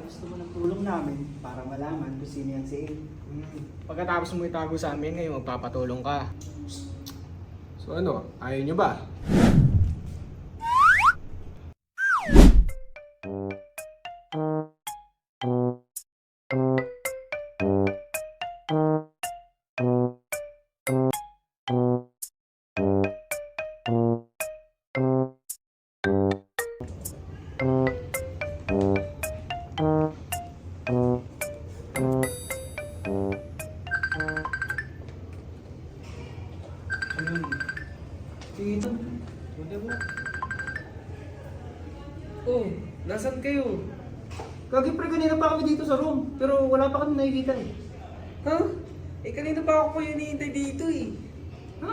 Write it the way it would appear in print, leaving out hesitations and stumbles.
gusto mo ng tulong namin para malaman kung sino yan si A. Pagkatapos mo itago sa amin, ngayon magpapatulong ka. So ano, ayaw nyo ba? Dito. Buti mo. Oh, nasan kayo? Gagi pre, kanina pa kami dito sa room. Pero wala pa kami nakikita eh. Ha? Eh, kanina pa ako kayo hinihintay dito eh. Ha?